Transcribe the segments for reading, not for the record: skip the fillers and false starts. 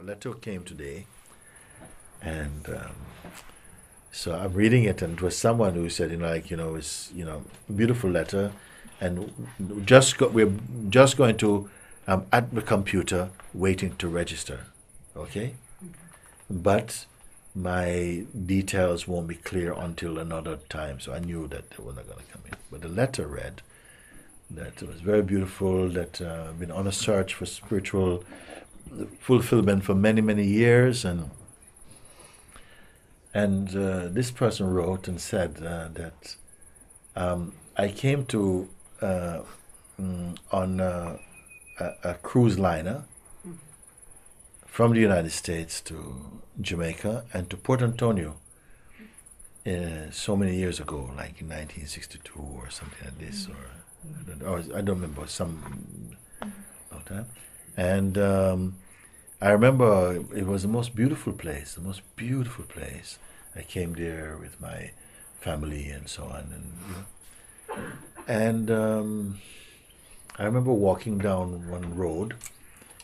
a letter came today, and so I'm reading it, and it was someone who said, it's beautiful letter, and we're just going to at the computer waiting to register, okay, but my details won't be clear until another time. So I knew that they were not going to come in. But the letter read that it was very beautiful, that I've been on a search for spiritual fulfillment for many, many years. And this person wrote and said that I came to on a cruise liner from the United States to Jamaica and to Port Antonio so many years ago, like in 1962 or something like this, or I don't remember, some long time. And I remember it was the most beautiful place, I came there with my family and so on, and I remember walking down one road,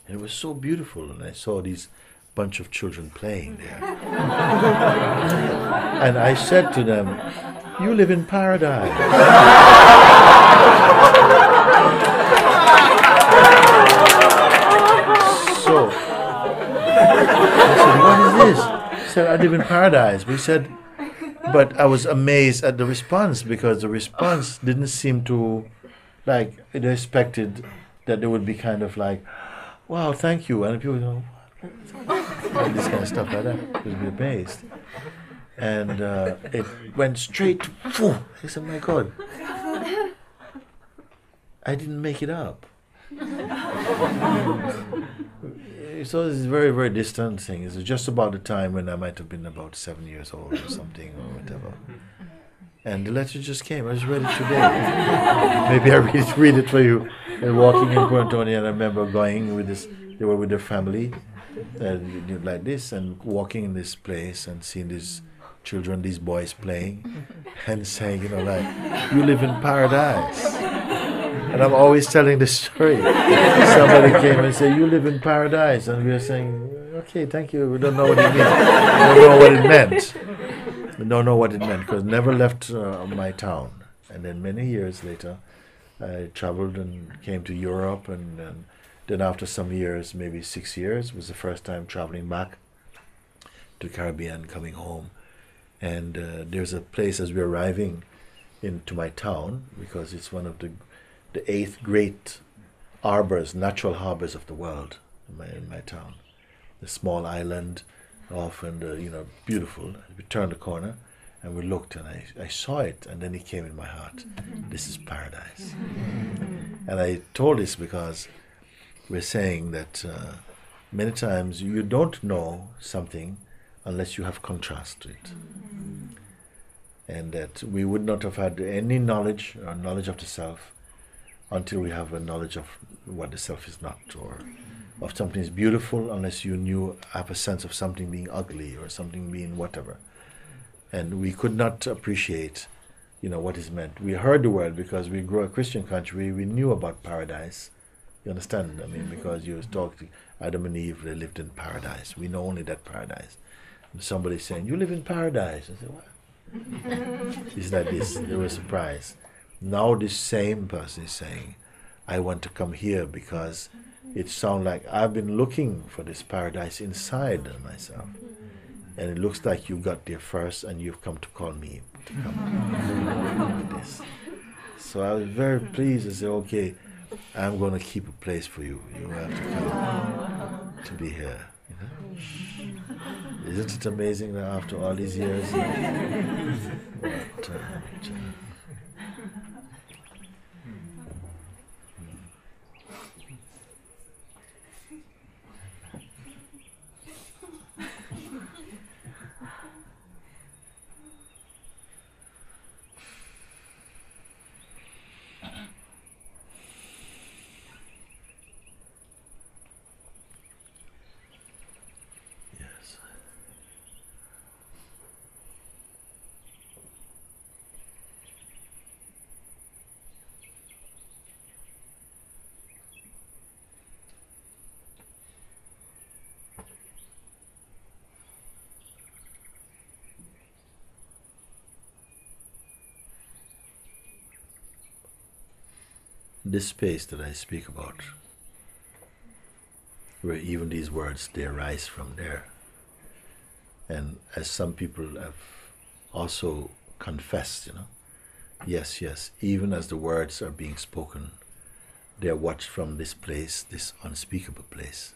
and it was so beautiful, and I saw these bunch of children playing there. And I said to them, "You live in paradise." So I said, "What is this?" He said, "I live in paradise." We said, but I was amazed at the response, because the response didn't seem to, like, it expected that there would be kind of like, "Wow, thank you," and people go, and this kind of stuff like that. You'd be amazed. And it went straight to, phew. I said, "My God, I didn't make it up." So it's a very, very distant thing. It's just about the time when I might have been about 7 years old or something, or whatever. And the letter just came. I just read it today. Maybe I read it for you. And walking in Port Antonio, and I remember going with this. They were with their family, like this, and walking in this place and seeing these children, these boys playing, and saying, "You live in paradise." And I'm always telling this story. Somebody came and said, "You live in paradise," and we are saying, "Okay, thank you. We don't know what it means. We don't know what it meant. We don't know what it meant, because I never left my town." And then many years later, I traveled and came to Europe, and then after some years, maybe 6 years, was the first time traveling back to the Caribbean, coming home. And there's a place as we're arriving into my town, because it's one of the 8th great harbors, natural harbors of the world in my town. The small island off, and beautiful. We turned the corner and we looked, and I saw it, and then it came in my heart. This is paradise. And I told this because we're saying that many times you don't know something unless you have contrast to it. And that we would not have had any knowledge or knowledge of the self until we have a knowledge of what the self is not, or of something is beautiful, unless you have a sense of something being ugly or something being whatever. And we could not appreciate, what is meant. We heard the word because we grew a Christian country. We knew about paradise. You understand? I mean, because you talked to Adam and Eve, they lived in paradise. We know only that paradise. And somebody saying, "You live in paradise." I said, "What?" It's like this. They were surprised. Now this same person is saying, "I want to come here because it sounds like I've been looking for this paradise inside myself. And it looks like you got there first, and you've come to call me to come with this." So I was very pleased and said, "Okay, I'm going to keep a place for you. You have to come to be here." Isn't it amazing that after all these years? this space that I speak about, where even these words, they arise from there. And as some people have also confessed, yes, even as the words are being spoken, they are watched from this place, this unspeakable place,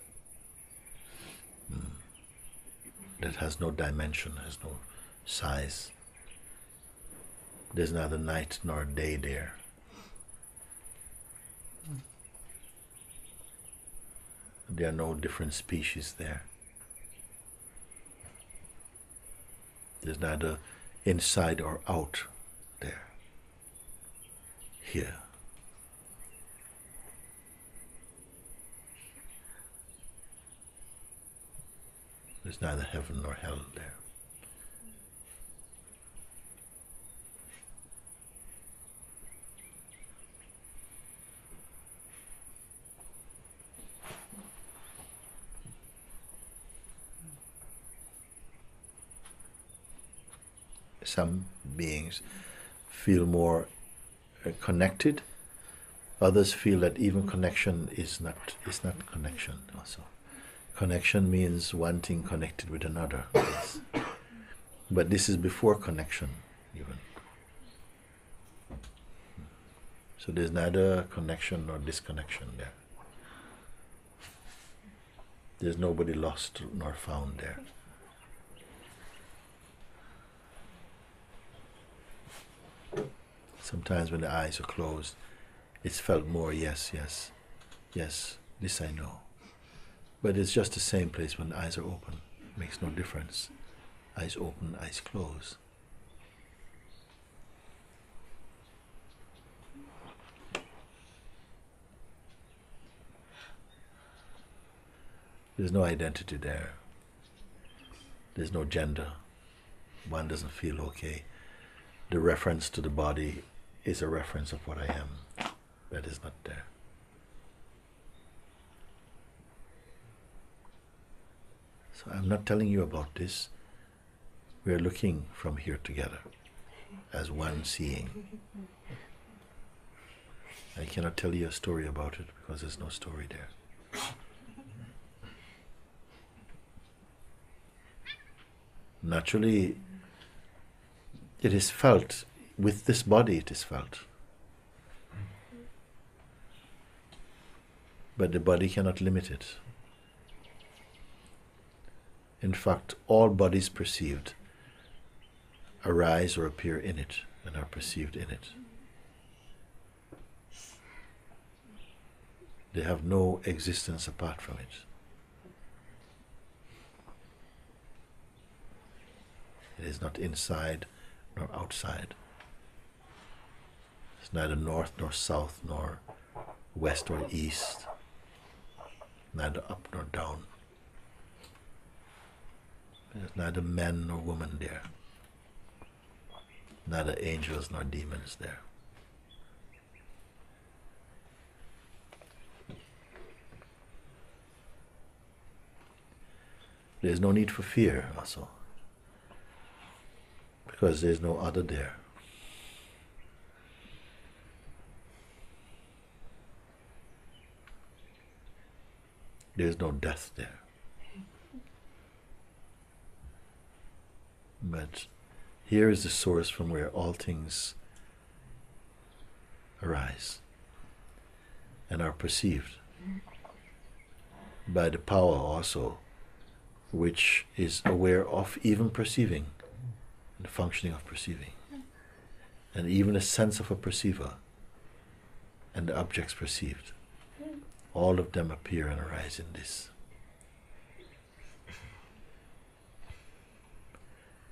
that has no dimension, has no size. There's neither night nor day there. There are no different species there. There's neither inside or out there. Here. There's neither heaven nor hell there. Some beings feel more connected. Others feel that even connection is not connection also. Connection means one thing connected with another. Yes. But this is before connection even. So there's neither connection nor disconnection there. There's nobody lost nor found there. Sometimes when the eyes are closed, it's felt more, yes, this I know. But it's just the same place when the eyes are open. It makes no difference. Eyes open, eyes closed. There's no identity there. There's no gender. One doesn't feel okay. The reference to the body is a reference of what I am. That is not there. So I'm not telling you about this. We are looking from here together as one seeing. I cannot tell you a story about it because there's no story there. Naturally, it is felt. With this body it is felt. But the body cannot limit it. In fact, all bodies perceived arise or appear in it and are perceived in it. They have no existence apart from it. It is not inside nor outside. It's neither north nor south nor west or east, neither up nor down. There's neither men nor women there, neither angels nor demons there. There's no need for fear also, because there's no other there. There's no death there. But here is the source from where all things arise and are perceived by the power also which is aware of even perceiving, the functioning of perceiving, and even a sense of a perceiver and the objects perceived. All of them appear and arise in this.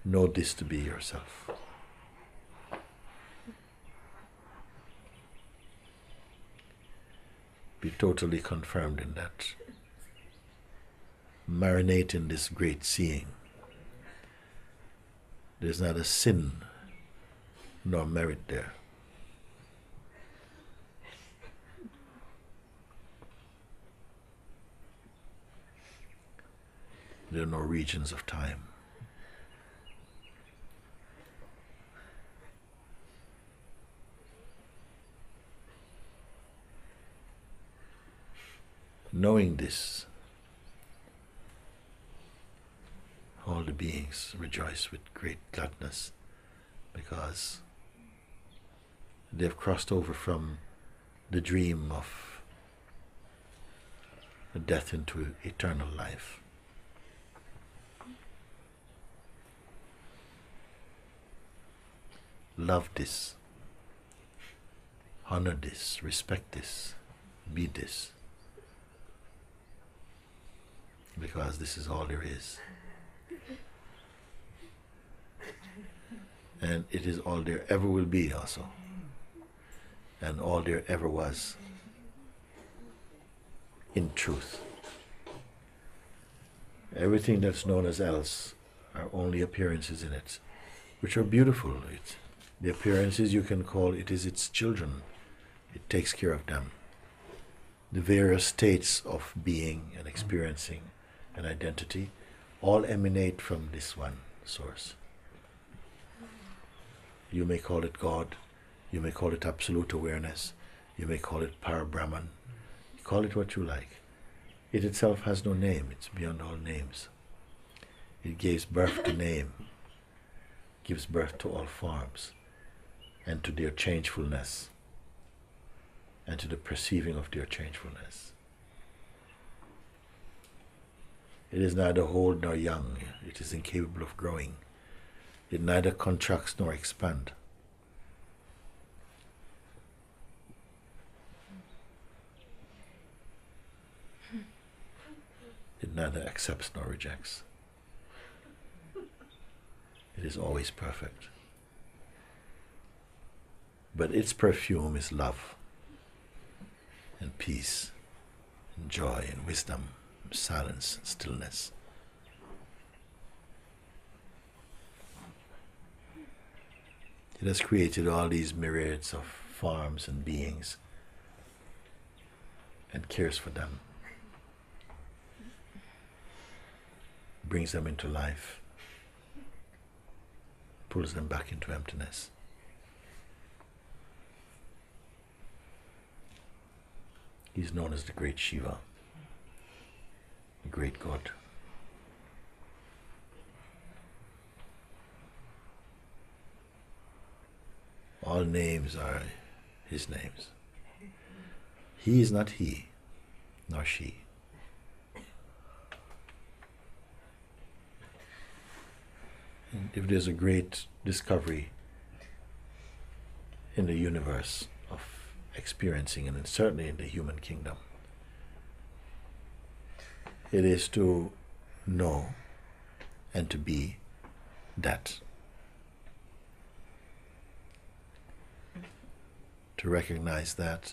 Know this to be yourself. Be totally confirmed in that. Marinate in this great seeing. There's neither sin nor merit there. There are no regions of time. Knowing this, all the beings rejoice with great gladness because they've crossed over from the dream of death into eternal life. Love this, honor this, respect this, be this, because this is all there is. And it is all there ever will be also, and all there ever was in truth. Everything that's known as else are only appearances in it, which are beautiful. The appearances you can call it is its children. It takes care of them. The various states of being and experiencing and identity all emanate from this one source. You may call it God, you may call it absolute awareness, you may call it Parabrahman, call it what you like. It itself has no name, it's beyond all names. It gives birth to name, gives birth to all forms, and to their changefulness, and to the perceiving of their changefulness. It is neither old nor young, it is incapable of growing. It neither contracts nor expands. It neither accepts nor rejects. It is always perfect. But its perfume is love and peace and joy and wisdom, and silence and stillness. It has created all these myriads of forms and beings and cares for them, brings them into life, pulls them back into emptiness. He's known as the great Shiva, the great God. All names are his names. He is not he, nor she. And if there's a great discovery in the universe of experiencing, and certainly in the human kingdom, it is to know and to be that. To recognize that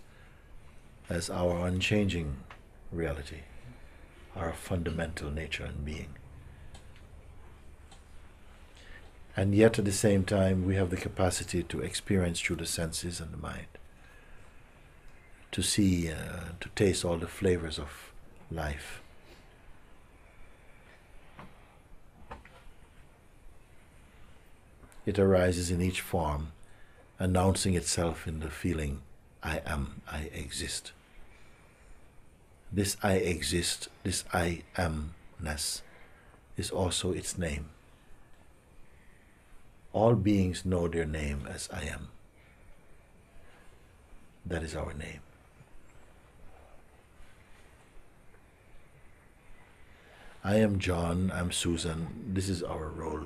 as our unchanging reality, our fundamental nature and being. And yet at the same time we have the capacity to experience through the senses and the mind, to see, to taste all the flavors of life. It arises in each form, announcing itself in the feeling, I am, I exist. This I exist, this I amness is also its name. All beings know their name as I am. That is our name. I am John, I'm Susan, this is our role.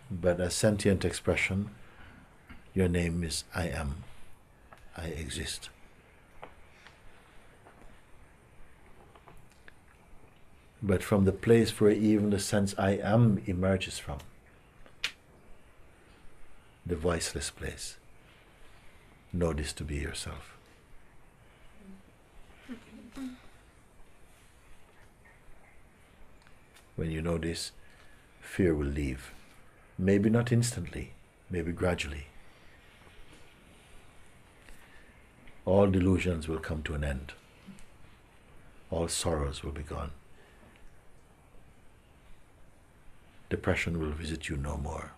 But as sentient expression, your name is I am, I exist. But from the place where even the sense I am emerges from, the voiceless place, know this to be yourself. When you know this, fear will leave. Maybe not instantly, maybe gradually. All delusions will come to an end. All sorrows will be gone. Depression will visit you no more.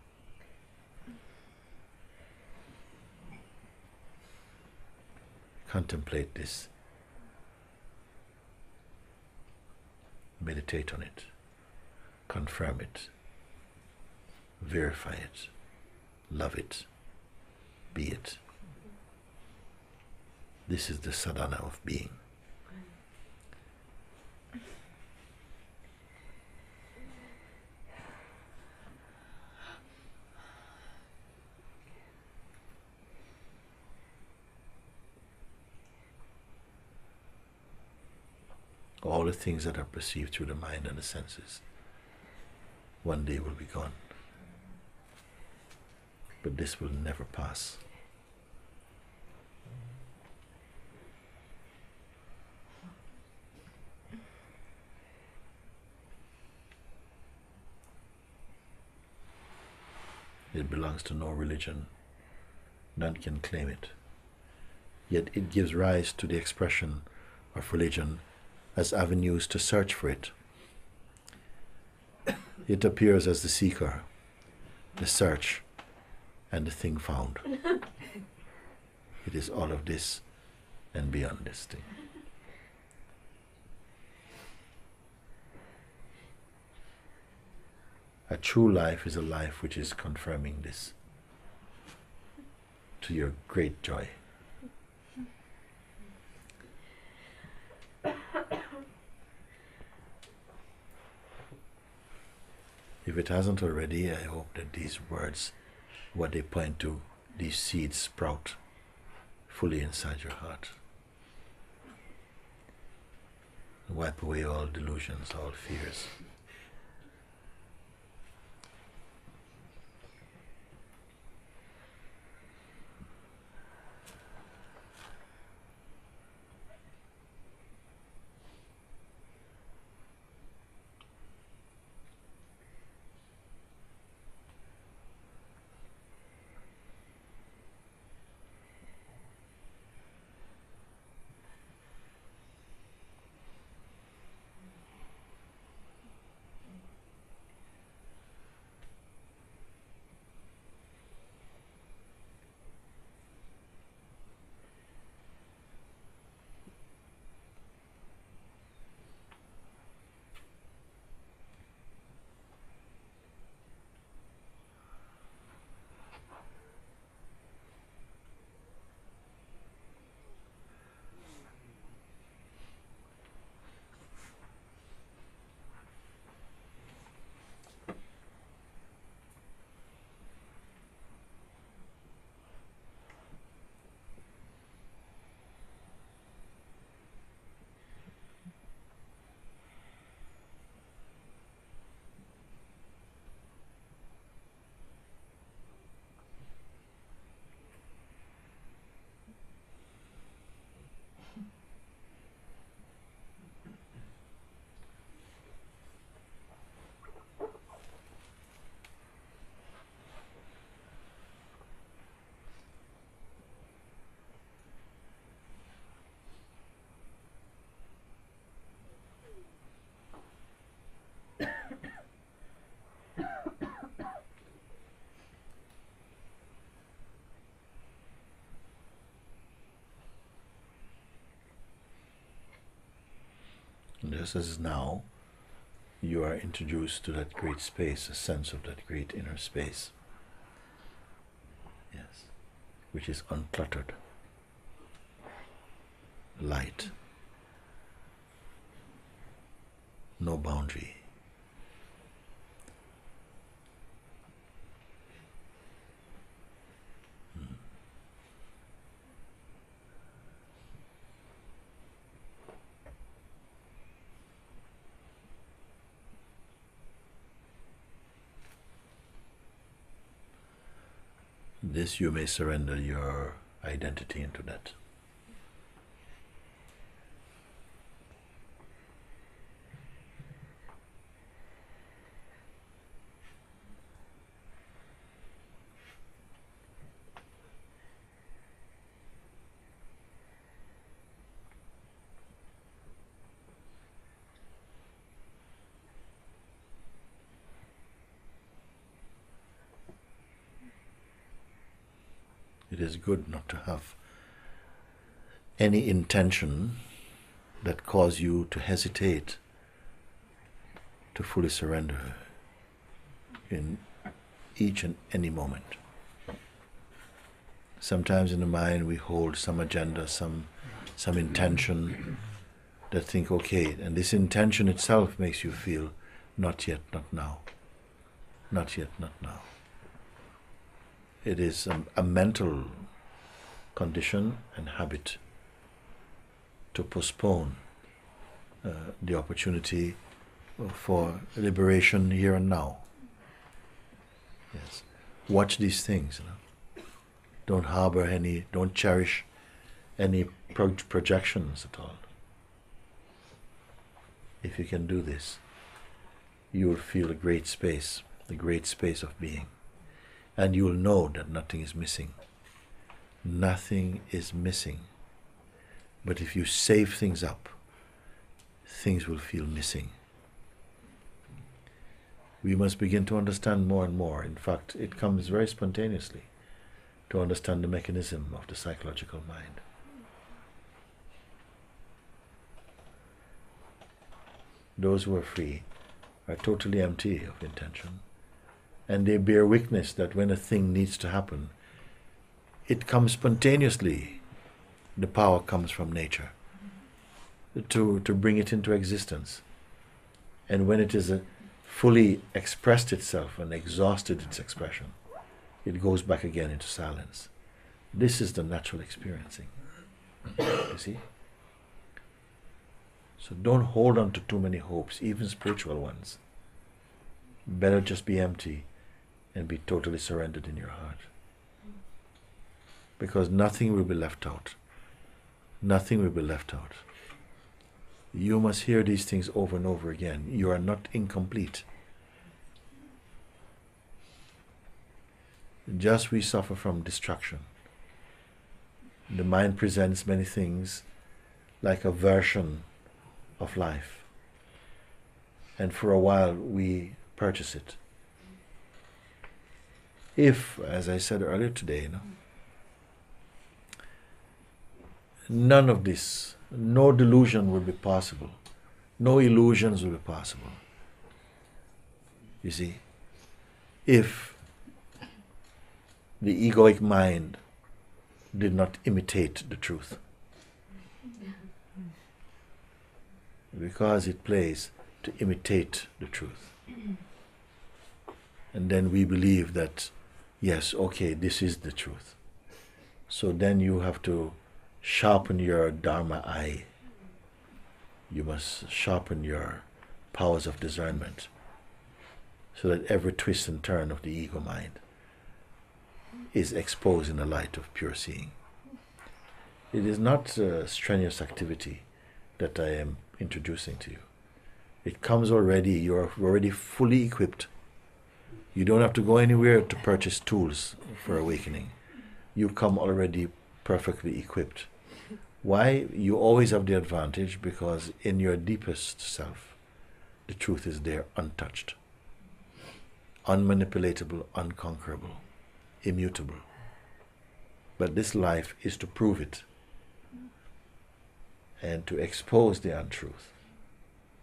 Contemplate this. Meditate on it. Confirm it. Verify it. Love it. Be it. This is the sadhana of being. All the things that are perceived through the mind and the senses one day will be gone. But this will never pass. It belongs to no religion. None can claim it. Yet it gives rise to the expression of religion as avenues to search for it. It appears as the seeker, the search, and the thing found. It is all of this and beyond this thing. A true life is a life which is confirming this to your great joy. If it hasn't already, I hope that these words, what they point to, these seeds sprout fully inside your heart. Wipe away all delusions, all fears. Just as now, you are introduced to that great space, a sense of that great inner space, yes, which is uncluttered, light, no boundary. This you may surrender your identity into that. It is good not to have any intention that cause you to hesitate to fully surrender in each and any moment. Sometimes in the mind we hold some agenda, some intention that think, okay, and this intention itself makes you feel not yet, not now. Not yet, not now. It is a mental condition and habit to postpone the opportunity for liberation here and now. Yes. Watch these things. Don't harbor any, don't cherish any projections at all. If you can do this, you will feel a great space of being. And you will know that nothing is missing. Nothing is missing. But if you save things up, things will feel missing. We must begin to understand more and more. In fact, it comes very spontaneously to understand the mechanism of the psychological mind. Those who are free are totally empty of intention, and they bear witness that when a thing needs to happen, it comes spontaneously. The power comes from nature to bring it into existence. And when it is fully expressed itself and exhausted its expression, it goes back again into silence. This is the natural experiencing. You see? So don't hold on to too many hopes, even spiritual ones. Better just be empty and be totally surrendered in your heart. Because nothing will be left out. Nothing will be left out. You must hear these things over and over again. You are not incomplete. Just we suffer from distraction. The mind presents many things like a version of life. And for a while we purchase it. If, as I said earlier today, none of this, no delusion will be possible. No illusions will be possible. You see, if the egoic mind did not imitate the truth. Because it plays to imitate the truth. And then we believe that, yes, okay, this is the truth. So then you have to sharpen your dharma eye. You must sharpen your powers of discernment so that every twist and turn of the ego mind is exposed in the light of pure seeing. It is not a strenuous activity that I am introducing to you. It comes already, you're already fully equipped. You don't have to go anywhere to purchase tools for awakening. You come already perfectly equipped. Why? You always have the advantage because in your deepest self, the truth is there untouched, unmanipulatable, unconquerable, immutable. But this life is to prove it and to expose the untruth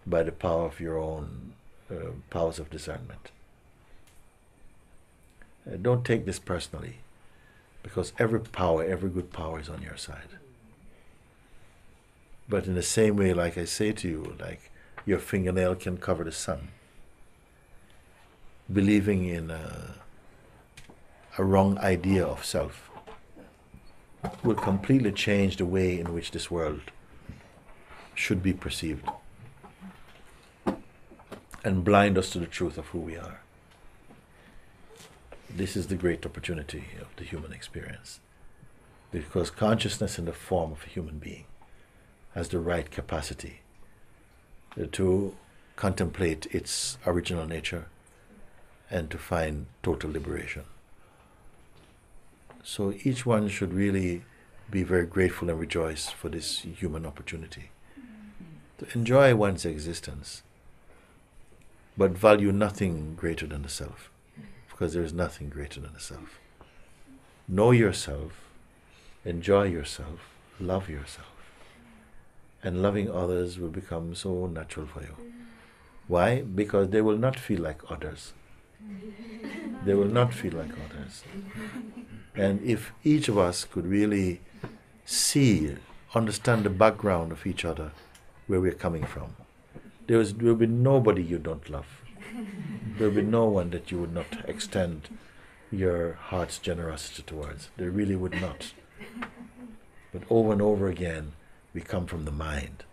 by the power of your own powers of discernment. Don't take this personally, because every power, every good power is on your side. But in the same way, like I say to you, like your fingernail can cover the sun, believing in a wrong idea of self will completely change the way in which this world should be perceived and blind us to the truth of who we are. This is the great opportunity of the human experience, because consciousness in the form of a human being has the right capacity to contemplate its original nature and to find total liberation. So each one should really be very grateful and rejoice for this human opportunity to enjoy one's existence, but value nothing greater than the self, because there is nothing greater than the self. Know yourself, enjoy yourself, love yourself. And loving others will become so natural for you. Why? Because they will not feel like others. They will not feel like others. And if each of us could really see, understand the background of each other, where we're coming from, there will be nobody you don't love. There will be no one that you would not extend your heart's generosity towards. There really would not. But over and over again, we come from the mind.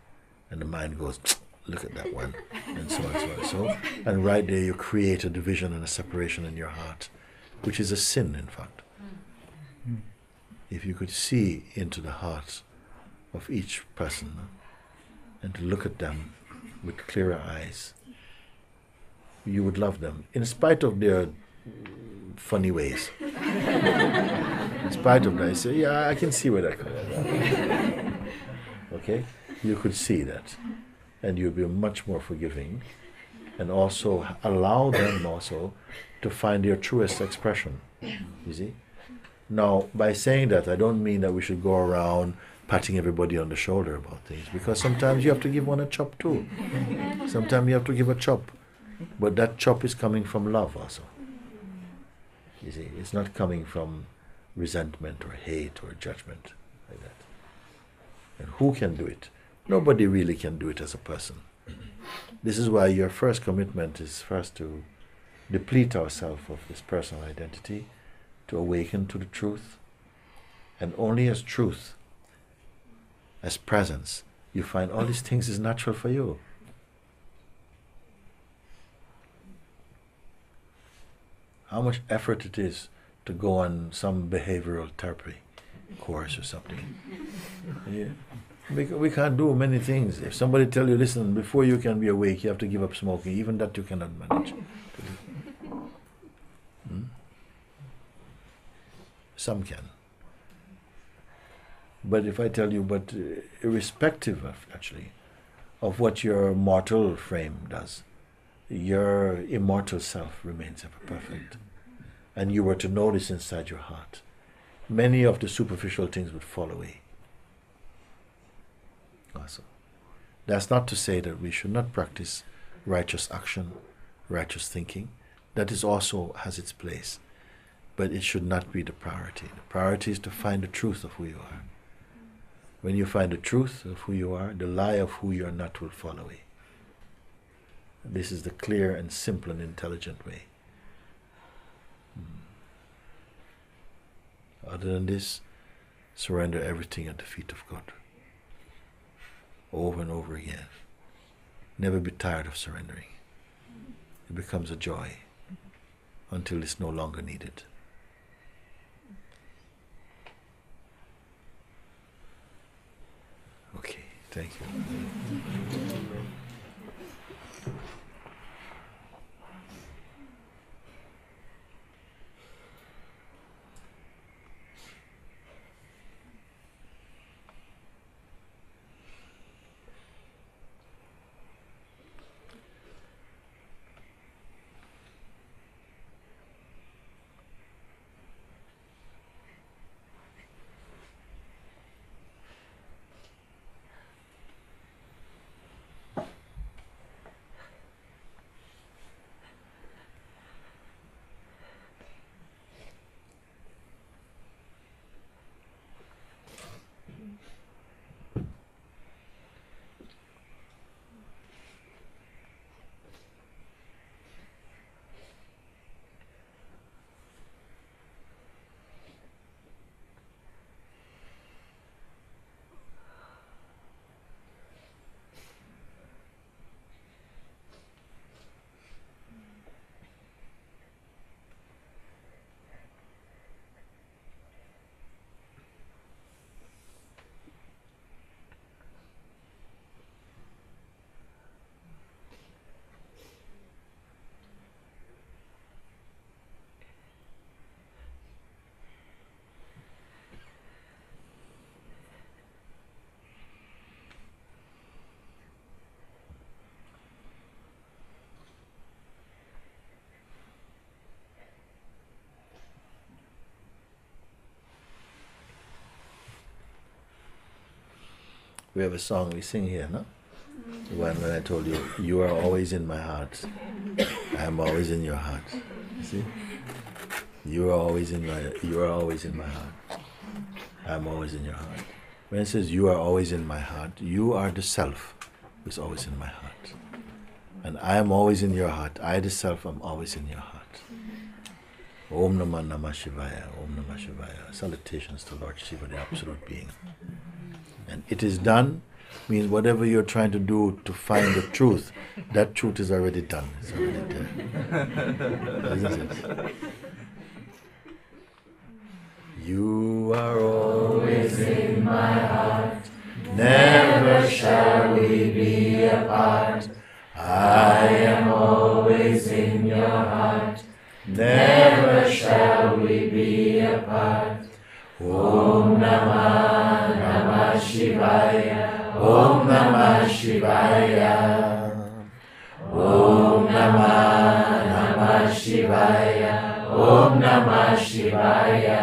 And the mind goes, look at that one, and so on, so on, so. And right there you create a division and a separation in your heart, which is a sin, in fact. If you could see into the heart of each person and to look at them with clearer eyes, you would love them, in spite of their funny ways. In spite of that, you say, yeah, I can see where that comes from. Okay? You could see that. And you'll be much more forgiving, and also allow them also to find their truest expression. You see? Now, by saying that, I don't mean that we should go around patting everybody on the shoulder about things, because sometimes you have to give one a chop too. Sometimes you have to give a chop. But that chop is coming from love also. You see? It's not coming from resentment or hate or judgment like that. And who can do it? Nobody really can do it as a person. This is why your first commitment is first to deplete ourselves of this personal identity, to awaken to the truth. And only as truth, as presence, you find all these things is natural for you. How much effort it is to go on some behavioral therapy course or something. Yeah. We can't do many things. If somebody tell you, listen, before you can be awake, you have to give up smoking. Even that you cannot manage. Some can. But if I tell you, but irrespective of, actually, of what your mortal frame does, your immortal self remains ever perfect. And you were to notice inside your heart, many of the superficial things would fall away. Also, that's not to say that we should not practice righteous action, righteous thinking. That is also has its place. But it should not be the priority. The priority is to find the truth of who you are. When you find the truth of who you are, the lie of who you are not will fall away. This is the clear and simple and intelligent way. Other than this, surrender everything at the feet of God. Over and over again. Never be tired of surrendering. It becomes a joy until it's no longer needed. Okay, thank you. We have a song we sing here, no? When I told you, you are always in my heart. I am always in your heart. See? You are always in my heart. I am always in your heart. When it says you are always in my heart, you are the self who is always in my heart. And I am always in your heart. I the self am always in your heart. Om Namah Namah Shivaya, Om Namah Shivaya. Salutations to Lord Shiva, the Absolute Being. And it is done means whatever you're trying to do to find the truth, that truth is already done. It's already there. Isn't it? You are always in my heart, never shall we be apart. I am always in your heart, never shall we be apart. Om Namah Namah Shivaya, Om Namah Shivaya. Om Namah Namah Shivaya, Om Namah Shivaya.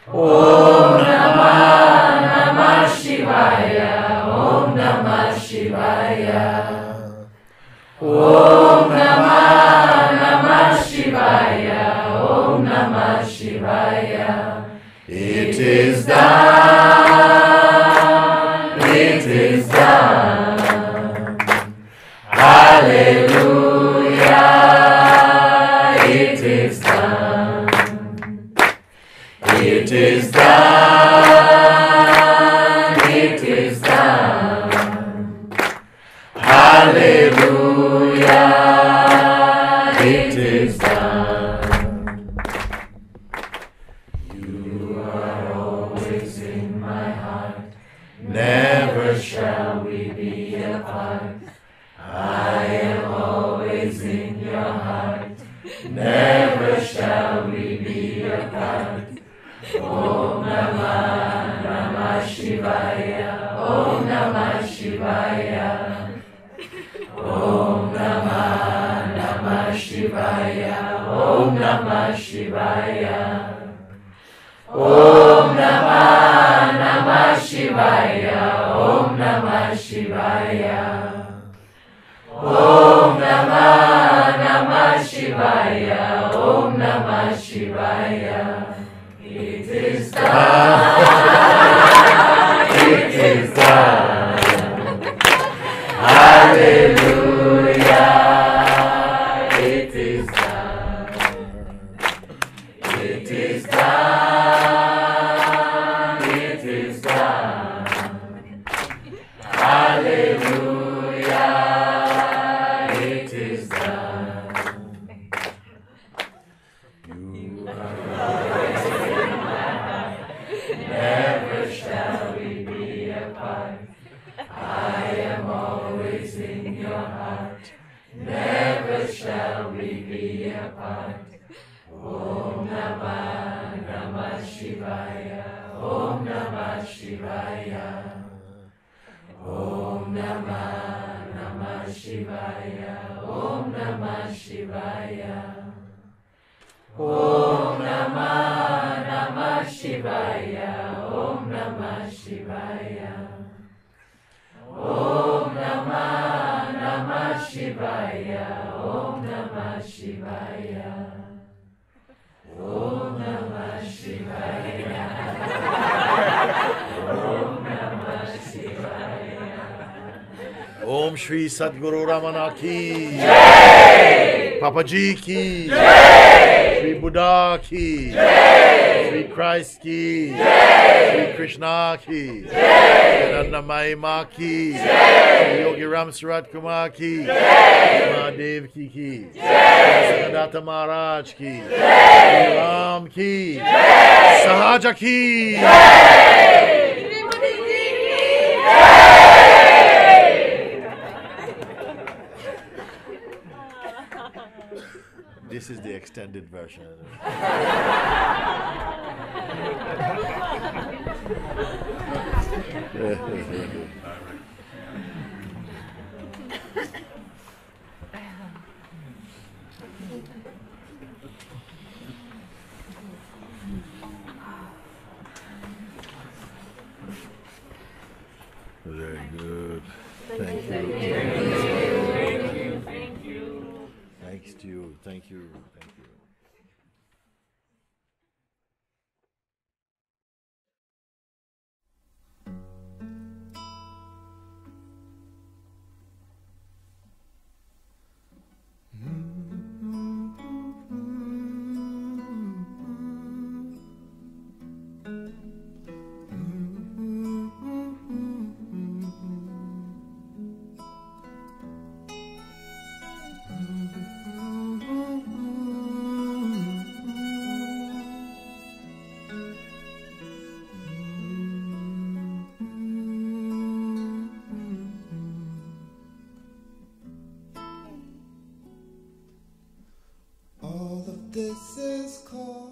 Om Namah Namah Shivaya, Om Namah Shivaya. Om Namah Namah Shivaya, Om Namah Shivaya. It is done, it is done. Hallelujah, it is done. It is done, it is done. Hallelujah, it is done. You are always in my heart, never shall we be apart. I am always in your heart, never shall we be apart. Om Namah Namah Shivaya, Om Namah Shivaya. Om Namah Namah Shivaya, Om Namah Shivaya. Om Namah Namah Shivaya, Om Namah Shivaya. Om Namah Namah Shivaya, Om Namah Shivaya. It is done. It is done. Hallelujah. It is done. It is done. It is done. Hallelujah. It is done. You are always in my heart, never shall we be apart. I am always in your heart, never shall we be apart. Om Namah Namah Shivaya, Om Namah Shivaya. Om Namah Namah Shivaya, Om Namah Shivaya. Om Namah Namah Shivaya, Om Namah Shivaya. Om Namah Namah Shivaya, Om Namah Shivaya. Om Namah Shivaya. Om Namah Shivaya. Om Shri Sadguru Ramana ki Jai. Papa Ji ki Jai. Shri Buddha ki Jai. Shri Christ ki Jai. Shri Krishna ki Jai. Nanda Mai Ma ki Jai. Yogi Ram Surat Kumar ki Jai. Mahadev ki Jai. Siddhartha Maharaj ki Jai. Ram ki Jai. Sahaja ki Jai. This is the extended version. Thanks to you. Thank you. Thank you. All of this is called